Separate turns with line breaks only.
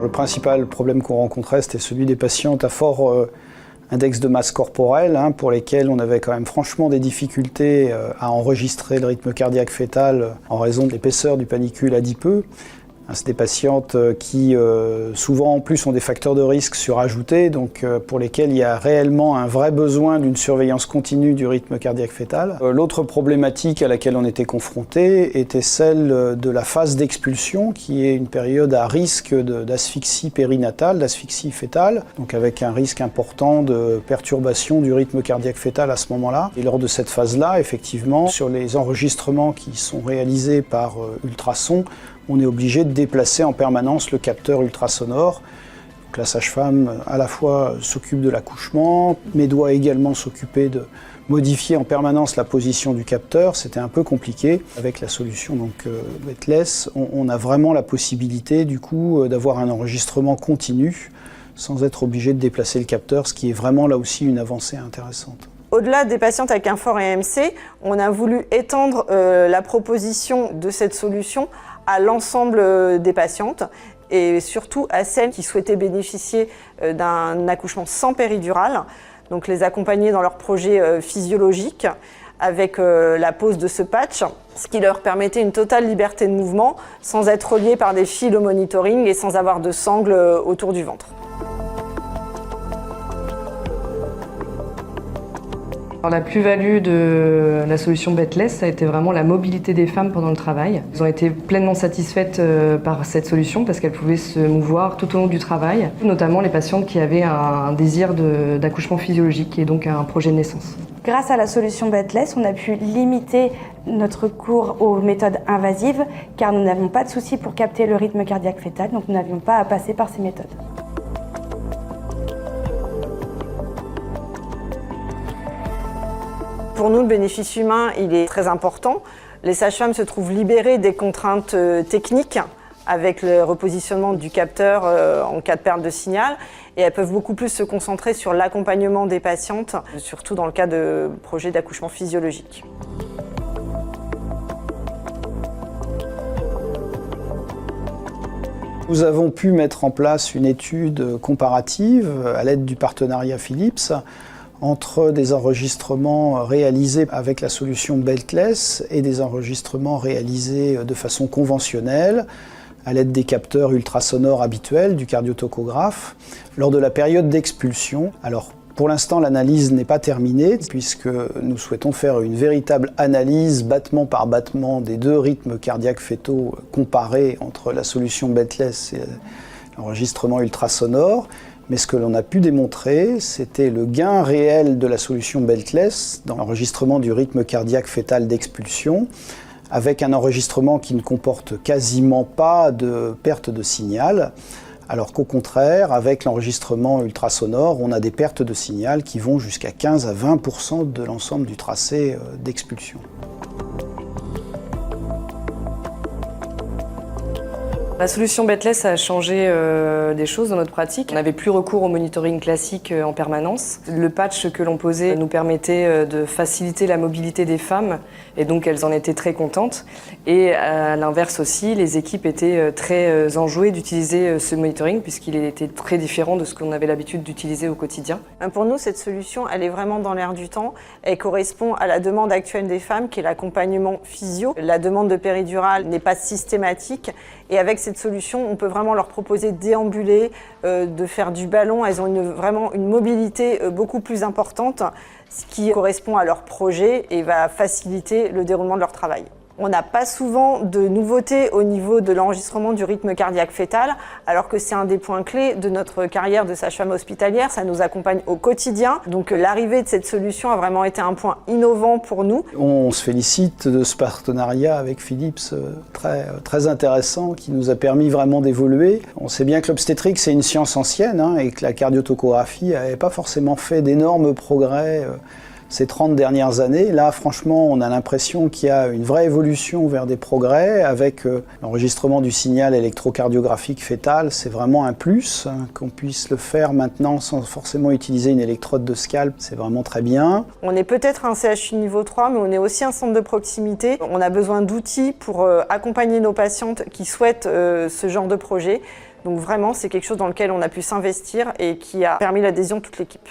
Le principal problème qu'on rencontrait, c'était celui des patientes à fort index de masse corporelle, pour lesquelles on avait quand même franchement des difficultés à enregistrer le rythme cardiaque fœtal en raison de l'épaisseur du panicule adipeux. C'est des patientes qui souvent en plus ont des facteurs de risque surajoutés, donc pour lesquels il y a réellement un vrai besoin d'une surveillance continue du rythme cardiaque fœtal. L'autre problématique à laquelle on était confronté était celle de la phase d'expulsion, qui est une période à risque d'asphyxie périnatale, d'asphyxie fœtale, donc avec un risque important de perturbation du rythme cardiaque fœtal à ce moment-là. Et lors de cette phase-là, effectivement, sur les enregistrements qui sont réalisés par ultrasons, on est obligé de déplacer en permanence le capteur ultrasonore. Donc la sage-femme à la fois s'occupe de l'accouchement, mais doit également s'occuper de modifier en permanence la position du capteur. C'était un peu compliqué. Avec la solution Betless, on a vraiment la possibilité du coup d'avoir un enregistrement continu sans être obligé de déplacer le capteur, ce qui est vraiment là aussi une avancée intéressante.
Au-delà des patientes avec un fort EMC, on a voulu étendre la proposition de cette solution à l'ensemble des patientes et surtout à celles qui souhaitaient bénéficier d'un accouchement sans péridurale, donc les accompagner dans leur projet physiologique avec la pose de ce patch, ce qui leur permettait une totale liberté de mouvement sans être reliées par des fils au monitoring et sans avoir de sangles autour du ventre.
Alors, la plus-value de la solution Betless, ça a été vraiment la mobilité des femmes pendant le travail. Elles ont été pleinement satisfaites par cette solution parce qu'elles pouvaient se mouvoir tout au long du travail, notamment les patientes qui avaient un désir d'accouchement physiologique et donc un projet de naissance.
Grâce à la solution Betless, on a pu limiter notre cours aux méthodes invasives car nous n'avions pas de souci pour capter le rythme cardiaque fœtal, donc nous n'avions pas à passer par ces méthodes.
Pour nous, le bénéfice humain, il est très important. Les sages-femmes se trouvent libérées des contraintes techniques avec le repositionnement du capteur en cas de perte de signal et elles peuvent beaucoup plus se concentrer sur l'accompagnement des patientes, surtout dans le cas de projets d'accouchement physiologique.
Nous avons pu mettre en place une étude comparative à l'aide du partenariat Philips entre des enregistrements réalisés avec la solution Betless et des enregistrements réalisés de façon conventionnelle à l'aide des capteurs ultrasonores habituels du cardiotocographe lors de la période d'expulsion. Alors pour l'instant l'analyse n'est pas terminée puisque nous souhaitons faire une véritable analyse battement par battement des deux rythmes cardiaques fœtaux comparés entre la solution Betless et l'enregistrement ultrasonore. Mais ce que l'on a pu démontrer, c'était le gain réel de la solution Betless dans l'enregistrement du rythme cardiaque fœtal d'expulsion, avec un enregistrement qui ne comporte quasiment pas de perte de signal, alors qu'au contraire, avec l'enregistrement ultrasonore, on a des pertes de signal qui vont jusqu'à 15 à 20% de l'ensemble du tracé d'expulsion.
La solution Betless a changé des choses dans notre pratique. On n'avait plus recours au monitoring classique en permanence. Le patch que l'on posait nous permettait de faciliter la mobilité des femmes et donc elles en étaient très contentes. Et à l'inverse aussi, les équipes étaient très enjouées d'utiliser ce monitoring puisqu'il était très différent de ce qu'on avait l'habitude d'utiliser au quotidien.
Pour nous, cette solution, elle est vraiment dans l'air du temps. Elle correspond à la demande actuelle des femmes qui est l'accompagnement physio. La demande de péridurale n'est pas systématique. Et avec cette solution, on peut vraiment leur proposer de déambuler, de faire du ballon. Elles ont vraiment une mobilité beaucoup plus importante, ce qui correspond à leur projet et va faciliter le déroulement de leur travail. On n'a pas souvent de nouveautés au niveau de l'enregistrement du rythme cardiaque fœtal, alors que c'est un des points clés de notre carrière de sage-femme hospitalière. Ça nous accompagne au quotidien. Donc l'arrivée de cette solution a vraiment été un point innovant pour nous.
On se félicite de ce partenariat avec Philips très intéressant qui nous a permis vraiment d'évoluer. On sait bien que l'obstétrique c'est une science ancienne et que la cardiotocographie n'avait pas forcément fait d'énormes progrès ces 30 dernières années. Là, franchement, on a l'impression qu'il y a une vraie évolution vers des progrès avec l'enregistrement du signal électrocardiographique fœtal. C'est vraiment un plus qu'on puisse le faire maintenant sans forcément utiliser une électrode de scalp. C'est vraiment très bien.
On est peut-être un CHU niveau 3, mais on est aussi un centre de proximité. On a besoin d'outils pour accompagner nos patientes qui souhaitent ce genre de projet. Donc vraiment, c'est quelque chose dans lequel on a pu s'investir et qui a permis l'adhésion de toute l'équipe.